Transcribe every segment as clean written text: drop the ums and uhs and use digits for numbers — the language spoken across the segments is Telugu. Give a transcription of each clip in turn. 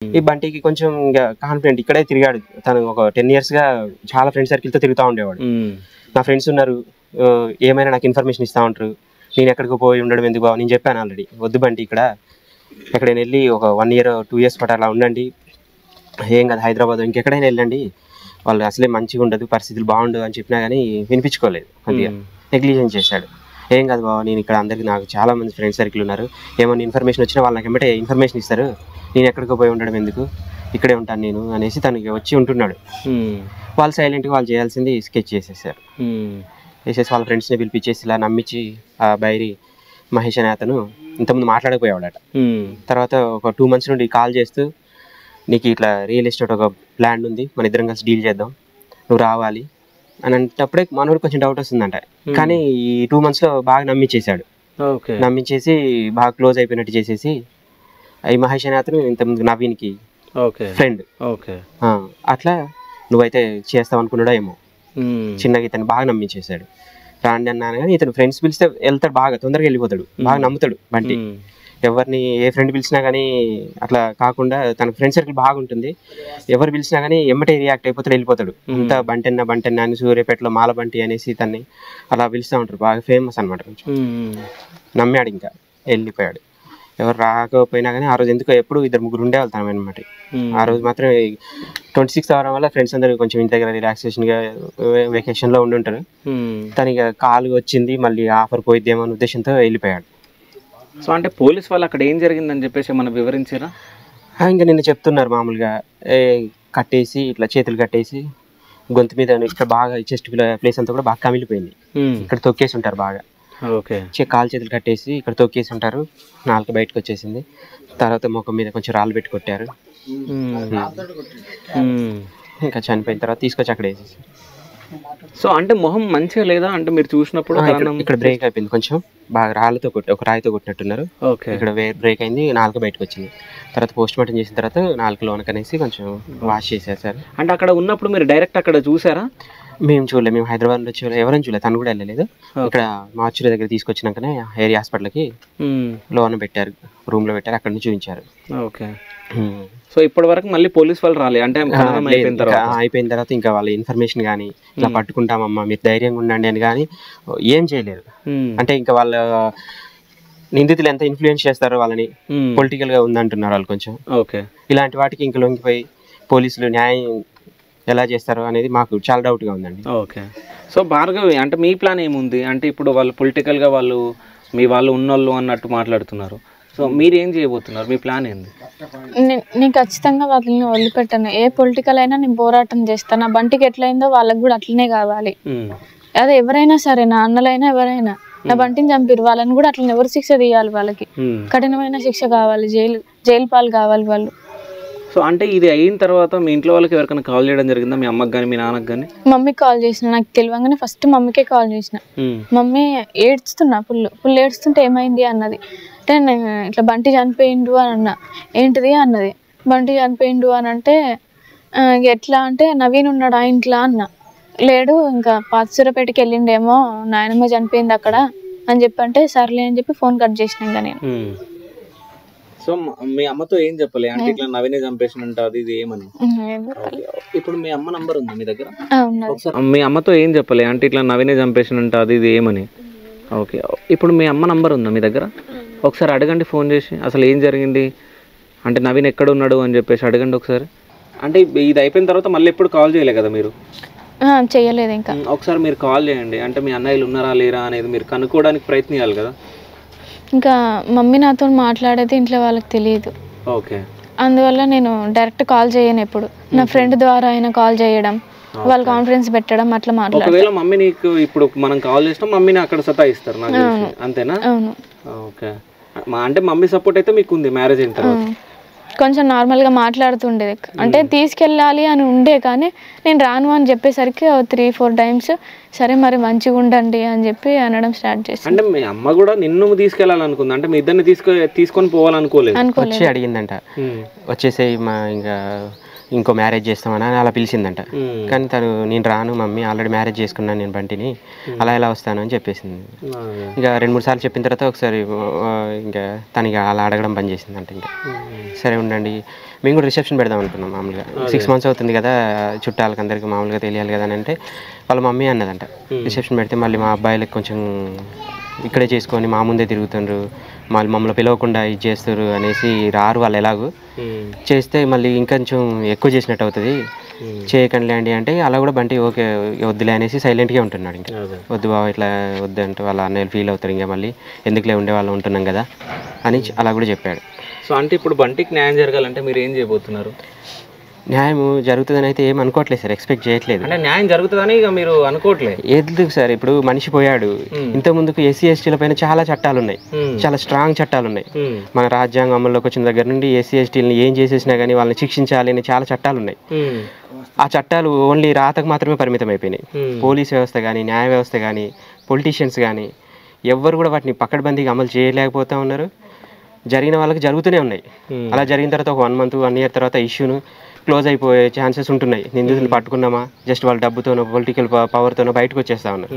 ఈ బంటికి కొంచెం ఇంకా కాన్ఫిడెంట్ ఇక్కడే తిరిగాడు. తను ఒక 10 years గా చాలా ఫ్రెండ్ సర్కిల్తో తిరుగుతూ ఉండేవాడు. నా ఫ్రెండ్స్ ఉన్నారు, ఏమైనా నాకు ఇన్ఫర్మేషన్ ఇస్తూ ఉంటారు, నేను ఎక్కడికి పోయి ఉండడం ఎందుకు బావ, నేను చెప్పాను ఆల్రెడీ, వద్దు బంటి ఇక్కడ ఎక్కడైనా వెళ్ళి ఒక 1 year 2 years పాటు అలా ఉండండి, ఏం కాదు హైదరాబాద్ ఇంకెక్కడైనా వెళ్ళండి, వాళ్ళు అసలే మంచిగా ఉండదు, పరిస్థితులు బాగుండదు అని చెప్పినా కానీ వినిపించుకోలేదు, కొద్దిగా నెగ్లిజెన్స్ చేశాడు. ఏం కాదు బావ, నేను ఇక్కడ అందరికి నాకు చాలా మంది ఫ్రెండ్ సర్కిల్ ఉన్నారు, ఏమైనా ఇన్ఫర్మేషన్ వచ్చినా వాళ్ళు నాకు వెంబడే ఇన్ఫర్మేషన్ ఇస్తారు, నేను ఎక్కడికో పోయి ఉండడం ఎందుకు, ఇక్కడే ఉంటాను నేను అనేసి తనకి వచ్చి ఉంటున్నాడు. వాళ్ళు సైలెంట్గా వాళ్ళు చేయాల్సింది స్కెచ్ చేసేసారు. వేసేసి వాళ్ళ ఫ్రెండ్స్ని పిలిపించేసి ఇలా నమ్మించి ఆ బైరి మహేష్ అనే అతను ఇంతకుముందు మాట్లాడకపోయాడట. తర్వాత ఒక 2 months నుండి కాల్ చేస్తూ, నీకు ఇట్లా రియల్ ఎస్టేట్ ఒక ప్లాన్ ఉంది, మన ఇద్దరం కలిసి డీల్ చేద్దాం, నువ్వు రావాలి అని అంటప్పుడే మనోడు కొంచెం డౌట్ వస్తుందంట. కానీ ఈ 2 monthsలో బాగా నమ్మించేశాడు. నమ్మించేసి బాగా క్లోజ్ అయిపోయినట్టు చేసేసి, ఈ మహేష్ అనే అతను ఇంతకుముందు నవీన్కి ఫ్రెండ్, అట్లా నువ్వైతే చేస్తావు అనుకున్నాడో ఏమో, చిన్నగా ఇతను బాగా నమ్మించేశాడు. రాండి అన్నాను కానీ ఇతను ఫ్రెండ్స్ పిలిస్తే వెళ్తాడు, బాగా తొందరగా వెళ్ళిపోతాడు, బాగా నమ్ముతాడు బంటి. ఎవరిని ఏ ఫ్రెండ్ పిలిచినా కానీ అట్లా కాకుండా తన ఫ్రెండ్ సర్కిల్ బాగుంటుంది, ఎవరు పిలిచినా కానీ ఎమ్మటే రియాక్ట్ అయిపోతాడు, వెళ్ళిపోతాడు. అంతా బంటెన్న అని సూర్యాపేటలో మాల బంటి అనేసి తన్ని అలా పిలుస్తూ ఉంటారు, బాగా ఫేమస్ అనమాట. నమ్మాడు, ఇంకా వెళ్ళిపోయాడు. ఎవరు రాకపోయినా కానీ ఆ రోజు ఎందుకో ఎప్పుడు 2-3 ఉండేవాళ్ళు తన అనమాట. ఆ రోజు మాత్రం 26th అవడం వల్ల ఫ్రెండ్స్ అందరూ కొంచెం ఇంటి దగ్గర రిలాక్సేషన్గా వెకేషన్లో ఉండుంటారు. తనకి కాల్ వచ్చింది, మళ్ళీ ఆఫర్ పోయిద్దేమో అనే ఉద్దేశంతో వెళ్ళిపోయాడు. సో అంటే పోలీస్ వాళ్ళు అక్కడ ఏం జరిగిందని చెప్పేసి మనం వివరించారా? ఇంకా నిన్న చెప్తున్నారు మామూలుగా, కట్టేసి ఇట్లా చేతులు కట్టేసి గొంతు మీద ఇక్కడ బాగా చెస్ట్ ప్లేస్ అంతా కూడా బాగా కమిలిపోయింది, ఇక్కడ తొక్కేసి ఉంటారు బాగా. కాలు చేతులు కట్టేసి ఇక్కడ తొక్కేసి ఉంటారు, నాలుక బయటకు వచ్చేసింది. తర్వాత ముఖం మీద కొంచెం రాళ్ళు పెట్టి కొట్టారు. ఇంకా చనిపోయిన తర్వాత తీసుకొచ్చి అక్కడ వేసేసి. సో అంటే మొహం మంచిగా లేదా అంటే మీరు చూసినప్పుడు? ఇక్కడ బ్రేక్ అయిపోయింది, కొంచెం బాగా రాళ్ళతో ఒక రాయితో కొట్టినట్టున్నారు. ఇక్కడ బ్రేక్ అయింది, నాలుక బయటకు వచ్చింది. తర్వాత పోస్ట్ మార్టం చేసిన తర్వాత నాలుక లోనకనేసి కొంచెం వాష్ చేసేసారు. అంటే అక్కడ ఉన్నప్పుడు మీరు డైరెక్ట్ అక్కడ చూసారా? మేము చూడలేదు, మేము హైదరాబాద్ నుంచి ఎవరైనా చూడలేదు, తను కూడా వెళ్ళలేదు. ఇక్కడ మార్చురీ దగ్గర తీసుకొచ్చినాకనే ఏరియా హాస్పిటల్కి లోన పెట్టారు, రూమ్ లో పెట్టారు, అక్కడ నుంచి చూపించారు. సో ఇప్పటి వరకు మళ్ళీ పోలీస్ వాళ్ళు రాలే అంటే అయిపోయిన తర్వాత ఇంకా వాళ్ళ ఇన్ఫర్మేషన్ కానీ ఇలా పట్టుకుంటామమ్మా మీరు ధైర్యంగా ఉండండి అని కానీ ఏం చేయలేరు. అంటే ఇంకా వాళ్ళ నిందితులు ఎంత ఇన్ఫ్లుయెన్స్ చేస్తారో వాళ్ళని, పొలిటికల్ గా ఉందంటున్నారు వాళ్ళు కొంచెం. ఇలాంటి వాటికి ఇంకా లొంగిపోయి పోలీసులు న్యాయం ఎలా చేస్తారో అనేది మాకు చాలా డౌట్ గా ఉందండి. సో భార్గవి అంటే మీ ప్లాన్ ఏముంది అంటే ఇప్పుడు వాళ్ళు పొలిటికల్ గా వాళ్ళు మీ వాళ్ళు ఉన్నోళ్ళు అన్నట్టు మాట్లాడుతున్నారు, సో మీరు ఏం చేయబోతున్నారు, మీ ప్లాన్ ఏంది? నేను ఖచ్చితంగా వాళ్ళని వదిలిపెట్టాను, ఏ పొలిటికల్ అయినా నేను పోరాటం చేస్తాను. నా బంటికి ఎట్లయిందో వాళ్ళకి కూడా అట్లనే కావాలి. అదే ఎవరైనా సరే, నా అన్నలైనా ఎవరైనా నా బంటిని చంపిరు, వాళ్ళని కూడా అట్లా ఎవరు శిక్ష తీయాలి, వాళ్ళకి కఠినమైన శిక్ష కావాలి, జైలు పాలు కావాలి వాళ్ళు. సో అంటే ఇది అయిన తర్వాత మీ ఇంట్లో వాళ్ళకి ఎవరికైనా కాల్ చేయడం జరిగిందా, మీ అమ్మకి కానీ మీ నాన్నకి కానీ? మమ్మీకి కాల్ చేసిన, నాకు తెలియగానే ఫస్ట్ మమ్మీకే కాల్ చేసిన. మమ్మీ ఏడుస్తున్నా, ఫుల్ ఏడుస్తుంటే ఏమైంది అన్నది. అంటే నేను ఇట్లా బంటి చనిపోయిండు అని అన్నా. ఏంటిది అన్నది. బంటి చనిపోయిండు అని అంటే ఎట్లా అంటే నవీన్ ఉన్నాడు ఆ ఇంట్లో అన్న. లేడు, ఇంకా పాతసూరపేటకి వెళ్ళిండేమో, నాయనమ్మ చనిపోయింది అక్కడ అని చెప్పంటే సర్లే అని చెప్పి ఫోన్ కట్ చేసిన. ఇంకా నేను సో మీ అమ్మతో ఏం చెప్పలే అంటే ఇట్లా నవీనే చంపేసిన అది ఇది ఏమని? ఇప్పుడు మీ అమ్మ నంబర్ ఉందా మీ దగ్గర? మీ అమ్మతో ఏం చెప్పలే అంటే ఇట్లా నవీనే చంపేసిన అది ఇది ఏమని? ఓకే, ఇప్పుడు మీ అమ్మ నంబర్ ఉందా మీ దగ్గర? ఒకసారి అడగండి ఫోన్ చేసి, అసలు ఏం జరిగింది అంటే నవీన్ ఎక్కడ ఉన్నాడు అని చెప్పేసి అడగండి ఒకసారి. అంటే ఇది అయిపోయిన తర్వాత మళ్ళీ ఎప్పుడు కాల్ చేయలే కదా మీరు? చేయలేదు ఇంకా. ఒకసారి మీరు కాల్ చేయండి, అంటే మీ అన్నయ్యలు ఉన్నారా లేరా అనేది మీరు కనుక్కోవడానికి ప్రయత్నించాలి కదా. ఇంకా మమ్మీ నాతో మాట్లాడేది ఇంట్లో వాళ్ళకి తెలియదు. ఓకే, అందువల్ల నేను డైరెక్ట్ కాల్ చేయను, ఎప్పుడు నా ఫ్రెండ్ ద్వారా అయినా కాల్ చేయడం, వాళ్ళు కాన్ఫరెన్స్ పెట్టడం అట్లా మాట్లాడతారు. ఒకవేళ మమ్మీ నీకు ఇప్పుడు మనం కాల్ చేసినా మమ్మీని అక్కడ సతాయిస్తారు నాకు తెలిసి, అంతేనా? అవును. ఓకే, అంటే మమ్మీ సపోర్ట్ అయితే మీకు ఉంది మ్యారేజ్ అయిన తర్వాత? కొంచెం నార్మల్గా మాట్లాడుతుండేది, అంటే తీసుకెళ్ళాలి అని ఉండే, కానీ నేను రాను అని చెప్పేసరికి 3-4 times సరే మరి మంచిగా ఉండండి అని చెప్పి అనడం స్టార్ట్ చేసి. అంటే మీ అమ్మ కూడా నిన్ను తీసుకెళ్ళాలనుకుంది, అంటే మీ ఇద్దరిని తీసుకొని పోవాలనుకోలేదు? వచ్చి అడిగిందంట, వచ్చేసి మా ఇంకా ఇంకో మ్యారేజ్ చేస్తామని అలా పిలిచిందంట. కానీ తను నేను రాను మమ్మీ, ఆల్రెడీ మ్యారేజ్ చేసుకున్నాను నేను బంటిని, అలా ఎలా వస్తాను అని చెప్పేసింది. ఇంకా 2-3 సార్లు చెప్పిన తర్వాత ఒకసారి ఇంకా తనకి అలా అడగడం బంద్ చేసిందంట. ఇంకా సరే ఉండండి, మేము కూడా రిసెప్షన్ పెడదాం అనుకున్నాం మామూలుగా. 6 months అవుతుంది కదా, చుట్టాలకు అందరికీ మామూలుగా తెలియాలి కదా అని అంటే వాళ్ళ మమ్మీ అన్నదంట రిసెప్షన్ పెడితే మళ్ళీ మా అబ్బాయిలకు కొంచెం ఇక్కడే చేసుకొని మా ముందే తిరుగుతుండ్రు, మళ్ళీ మమ్మల్ని పిలవకుండా ఇది చేస్తారు అనేసి రారు వాళ్ళు, ఎలాగూ చేస్తే మళ్ళీ ఇంకొంచెం ఎక్కువ చేసినట్టు అవుతుంది, చేయకండి అండి అంటే అలా కూడా బంటి ఓకే వద్దులే అనేసి సైలెంట్గా ఉంటున్నాడు. ఇంకా వద్దు బావ ఇట్లా వద్దు అంటే వాళ్ళ అన్నయ్యలు ఫీల్ అవుతారు, ఇంకా మళ్ళీ ఎందుకులే ఉండే వాళ్ళు ఉంటున్నాం కదా అని అలా కూడా చెప్పాడు. సో అంటే ఇప్పుడు బంటికి న్యాయం జరగాలంటే మీరు ఏం చేయబోతున్నారు? న్యాయం జరుగుతుందని అయితే ఏం అనుకోవట్లేదు సార్, ఎక్స్పెక్ట్ చేయట్లేదు. అంటే న్యాయం జరుగుతుందని ఇక మీరు అనుకోవట్లేదు? ఎందుకు సార్, ఇప్పుడు మనిషి పోయాడు, ఇంత ముందుకు ఎస్సీ ఎస్టీల పైన చాలా చట్టాలు ఉన్నాయి, చాలా స్ట్రాంగ్ చట్టాలు ఉన్నాయి. మన రాజ్యాంగం అమల్లోకి వచ్చిన దగ్గర నుండి ఎస్సీ ఎస్టీలని ఏం చేసేసినా కానీ వాళ్ళని శిక్షించాలి అని చాలా చట్టాలు ఉన్నాయి. ఆ చట్టాలు ఓన్లీ రాతకు మాత్రమే పరిమితం అయిపోయినాయి. పోలీస్ వ్యవస్థ కానీ, న్యాయ వ్యవస్థ కానీ, పొలిటీషియన్స్ కానీ ఎవ్వరు కూడా వాటిని పకడ్బందీగా అమలు చేయలేకపోతూ ఉన్నారు. జరిగిన వాళ్ళకి జరుగుతూనే ఉన్నాయి. అలా జరిగిన తర్వాత ఒక 1 month 1 year తర్వాత ఇష్యూను క్లోజ్ అయిపోయే ఛాన్సెస్ ఉంటున్నాయి. నిందితులు పట్టుకున్నామా జస్ట్ వాళ్ళ డబ్బుతోనో పొలిటికల్ పవర్తోనో బయటకు వచ్చేస్తా ఉన్నారు.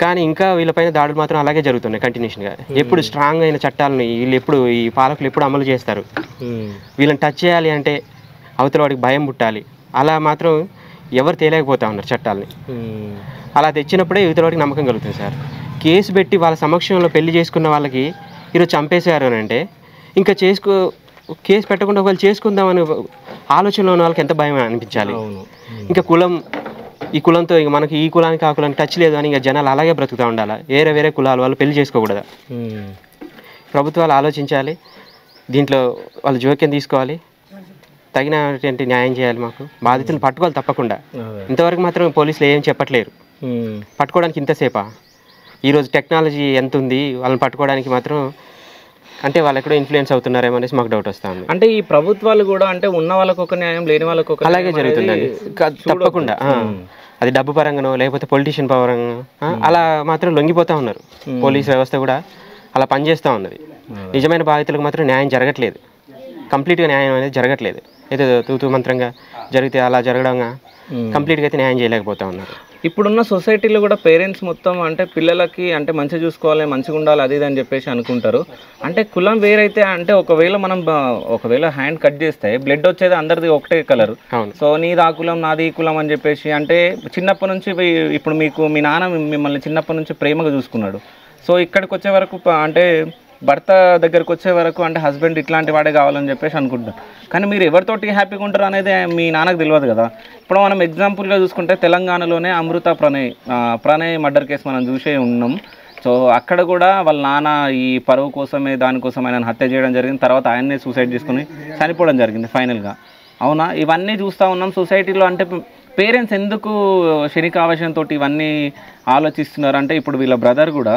కానీ ఇంకా వీళ్ళపైన దాడులు మాత్రం అలాగే జరుగుతున్నాయి కంటిన్యూషన్గా. ఎప్పుడు స్ట్రాంగ్ అయిన చట్టాలని ఈ పాలకులు ఎప్పుడు అమలు చేస్తారు? వీళ్ళని టచ్ చేయాలి అంటే అవతల వాడికి భయం పుట్టాలి. అలా మాత్రం ఎవరు తేలేకపోతా ఉన్నారు చట్టాలని. అలా తెచ్చినప్పుడే యువతల వాడికి నమ్మకం కలుగుతుంది సార్. కేసు పెట్టి వాళ్ళ సమక్షంలో పెళ్లి చేసుకున్న వాళ్ళకి ఈరోజు చంపేశారు అని అంటే ఇంకా కేసు పెట్టకుండా ఒకవేళ చేసుకుందామని ఆలోచనలో ఉన్న వాళ్ళకి ఎంత భయం అనిపించాలి. ఇంకా ఈ కులంతో ఇక మనకి ఈ కులానికి ఆ కులానికి టచ్ లేదు అని ఇంకా జనాలు అలాగే బ్రతుకుతూ ఉండాలా? వేరే కులాలు వాళ్ళు పెళ్లి చేసుకోకూడదా? ప్రభుత్వాలు ఆలోచించాలి, దీంట్లో వాళ్ళు జోక్యం తీసుకోవాలి, తగినటువంటి న్యాయం చేయాలి. మాకు బాధితులు పట్టుకోవాలి తప్పకుండా. ఇంతవరకు మాత్రం పోలీసులు ఏం చెప్పట్లేరు. పట్టుకోవడానికి ఇంతసేపా? ఈరోజు టెక్నాలజీ ఎంత ఉంది, వాళ్ళని పట్టుకోవడానికి మాత్రం అంటే వాళ్ళు ఎక్కడో ఇన్ఫ్లుయెన్స్ అవుతున్నారేమో అనేసి మాకు డౌట్ వస్తుంది. అంటే ఈ ప్రభుత్వాలు కూడా అంటే ఉన్న వాళ్ళకు ఒక న్యాయం, లేని వాళ్ళకు ఒక అలాగే జరుగుతుందండి తప్పకుండా. అది డబ్బు పరంగానో లేకపోతే పొలిటీషియన్ పరంగా అలా మాత్రం లొంగిపోతూ ఉన్నారు. పోలీస్ వ్యవస్థ కూడా అలా పనిచేస్తూ ఉన్నది. నిజమైన బాధితులకు మాత్రం న్యాయం జరగట్లేదు, కంప్లీట్గా న్యాయం అనేది జరగట్లేదు. ఏదో తూతూ మంత్రంగా జరిగితే అలా జరగడంగా కంప్లీట్గా అయితే న్యాయం చేయలేకపోతా ఉన్నారు. ఇప్పుడున్న సొసైటీలో కూడా పేరెంట్స్ మొత్తం అంటే పిల్లలకి అంటే మంచిగా చూసుకోవాలి, మంచిగా ఉండాలి, అది ఇది అని చెప్పేసి అనుకుంటారు. అంటే కులం వేరైతే అంటే ఒకవేళ హ్యాండ్ కట్ చేస్తే బ్లడ్ వచ్చేది అందరిది ఒకటే కలర్. సో నీది ఆ కులం నాది ఈ కులం అని చెప్పేసి అంటే చిన్నప్పటి నుంచి ఇప్పుడు మీ నాన్న మిమ్మల్ని చిన్నప్పటి నుంచి ప్రేమగా చూసుకున్నాడు. సో ఇక్కడికి వచ్చే వరకు అంటే భర్త దగ్గరకు వచ్చే వరకు అంటే హస్బెండ్ ఇట్లాంటి వాడే కావాలని చెప్పేసి అనుకుంటారు. కానీ మీరు ఎవరితోటి హ్యాపీగా ఉంటారు అనేది మీ నాన్నకు తెలియదు కదా. ఇప్పుడు మనం ఎగ్జాంపుల్గా చూసుకుంటే తెలంగాణలోనే అమృత ప్రణయ్ మర్డర్ కేసు మనం చూసే ఉన్నాం. సో అక్కడ కూడా వాళ్ళ నాన్న ఈ పరువు కోసమే దానికోసం ఆయన హత్య చేయడం జరిగింది. తర్వాత ఆయన్నే సూసైడ్ చేసుకుని చనిపోవడం జరిగింది ఫైనల్గా. అవునా? ఇవన్నీ చూస్తూ ఉన్నాం సొసైటీలో. అంటే పేరెంట్స్ ఎందుకు శనికావేశంతో ఇవన్నీ ఆలోచిస్తున్నారు అంటే ఇప్పుడు వీళ్ళ బ్రదర్ కూడా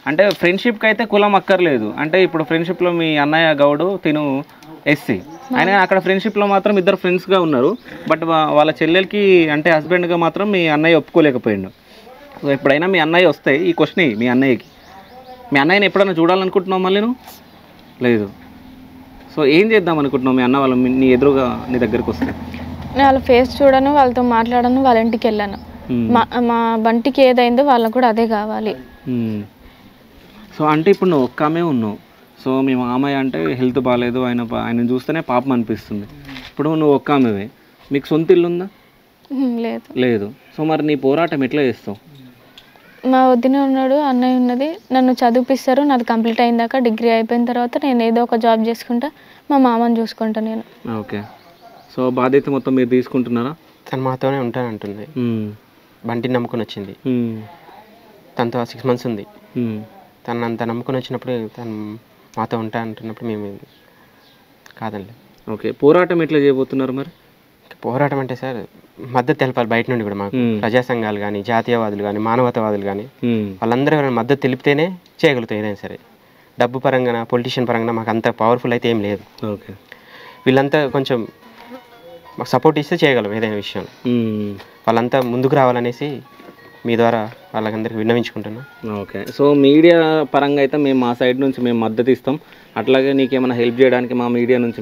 అంటే ఫ్రెండ్షిప్కి అయితే కులం అక్కర్లేదు. అంటే ఇప్పుడు ఫ్రెండ్షిప్లో మీ అన్నయ్య గౌడు తిను ఎస్సీ, ఆయన అక్కడ ఫ్రెండ్షిప్లో మాత్రం ఇద్దరు ఫ్రెండ్స్గా ఉన్నారు. బట్ వాళ్ళ చెల్లెలకి అంటే హస్బెండ్గా మాత్రం మీ అన్నయ్య ఒప్పుకోలేకపోయిండు. సో ఎప్పుడైనా మీ అన్నయ్య వస్తాయి ఈ క్వశ్చన్ మీ అన్నయ్యని ఎప్పుడైనా చూడాలనుకుంటున్నావు మళ్ళీ నువ్వు? లేదు. సో ఏం చేద్దాం అనుకుంటున్నావు మీ అన్న వాళ్ళు నీ ఎదురుగా నీ దగ్గరికి వస్తే? నేను వాళ్ళ ఫేస్ చూడను, వాళ్ళతో మాట్లాడను, వాళ్ళ ఇంటికి వెళ్ళాను. మా బంటికి ఏదైందో వాళ్ళకు కూడా అదే కావాలి. సో అంటే ఇప్పుడు నువ్వు ఒక్కమే ఉన్నావు. సో మీ మామయ్య అంటే హెల్త్ బాగాలేదు, ఆయన చూస్తేనే పాపం అనిపిస్తుంది. ఇప్పుడు నువ్వు ఒక్కమే, మీకు సొంత ఇల్లు ఉందా? లేదు. సో మరి నీ పోరాటం ఎట్లా చేస్తావు? మా వదిన ఉన్నాడు, అన్నయ్య ఉన్నది, నన్ను చదివిపిస్తారు. నాది కంప్లీట్ అయిందాక డిగ్రీ అయిపోయిన తర్వాత నేను ఏదో ఒక జాబ్ చేసుకుంటా, మా మామని చూసుకుంటా నేను. ఓకే. సో బాధ్యత మొత్తం మీరు తీసుకుంటున్నారా? తను మాతోనే ఉంటానంటుంది. బంటిని నమ్ముకొని వచ్చింది, తనతో 6 months ఉంది. తను అంత నమ్ముకొని వచ్చినప్పుడు తను మాతో ఉంటా అంటున్నప్పుడు మేము కాదండి. ఓకే. పోరాటం ఎట్లా చేయబోతున్నారు మరి? పోరాటం అంటే సార్ మద్దతు తెలపాలి బయట నుండి కూడా. మాకు ప్రజా సంఘాలు కానీ, జాతీయవాదులు కానీ, మానవతావాదులు కానీ వాళ్ళందరూ ఎవరైనా మద్దతు తెలిపితేనే చేయగలుగుతాం ఏదైనా సరే. డబ్బు పరంగా పొలిటీషియన్ పరంగా మాకు అంత పవర్ఫుల్ అయితే ఏం లేదు. ఓకే. వీళ్ళంతా కొంచెం మాకు సపోర్ట్ ఇస్తే చేయగలం ఏదైనా విషయం. వాళ్ళంతా ముందుకు రావాలనేసి మీ ద్వారా వాళ్ళకందరికీ విన్నవించుకుంటున్నాం. ఓకే. సో మీడియా పరంగా అయితే మేము మా సైడ్ నుంచి మేము మద్దతు ఇస్తాం. అట్లాగే నీకేమైనా హెల్ప్ చేయడానికి మా మీడియా నుంచి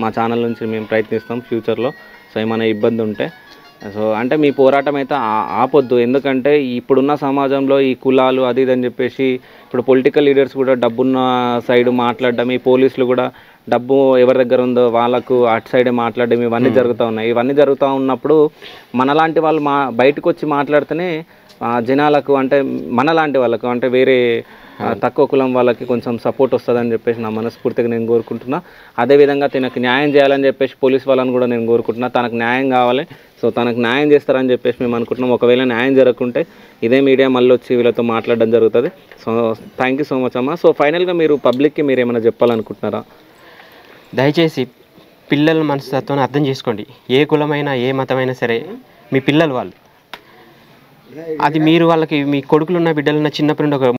మా ఛానల్ నుంచి మేము ప్రయత్నిస్తాం ఫ్యూచర్లో. సో ఏమైనా ఇబ్బంది ఉంటే సో అంటే మీ పోరాటం అయితే ఆపొద్దు. ఎందుకంటే ఇప్పుడున్న సమాజంలో ఈ కులాలు అది ఇది అని చెప్పేసి ఇప్పుడు పొలిటికల్ లీడర్స్ కూడా డబ్బున్న సైడ్ మాట్లాడడం, ఈ పోలీసులు కూడా డబ్బు ఎవరి దగ్గర ఉందో వాళ్ళకు అటు సైడే మాట్లాడడం ఇవన్నీ జరుగుతూ ఉన్నాయి. ఇవన్నీ జరుగుతూ ఉన్నప్పుడు మనలాంటి వాళ్ళు బయటకు వచ్చి మాట్లాడితేనే జనాలకు అంటే మనలాంటి వాళ్ళకు అంటే వేరే తక్కువ కులం వాళ్ళకి కొంచెం సపోర్ట్ వస్తుందని చెప్పేసి నా మనస్ఫూర్తిగా నేను కోరుకుంటున్నా. అదేవిధంగా తనకు న్యాయం చేయాలని చెప్పేసి పోలీస్ వాళ్ళని కూడా నేను కోరుకుంటున్నా. తనకు న్యాయం కావాలి, సో తనకు న్యాయం చేస్తారని చెప్పేసి మేము అనుకుంటున్నాం. ఒకవేళ న్యాయం జరగకుంటే ఇదే మీడియా మళ్ళీ వచ్చి వీళ్ళతో మాట్లాడడం జరుగుతుంది. So thank you so much అమ్మ. సో ఫైనల్గా మీరు పబ్లిక్కి మీరు ఏమైనా చెప్పాలనుకుంటున్నారా? దయచేసి పిల్లల మనస్తత్వాన్ని అర్థం చేసుకోండి. ఏ కులమైనా ఏ మతమైనా సరే మీ పిల్లలు వాళ్ళు. అది మీరు వాళ్ళకి మీ కొడుకులున్న బిడ్డలున్న చిన్నప్పటి నుండి ఒక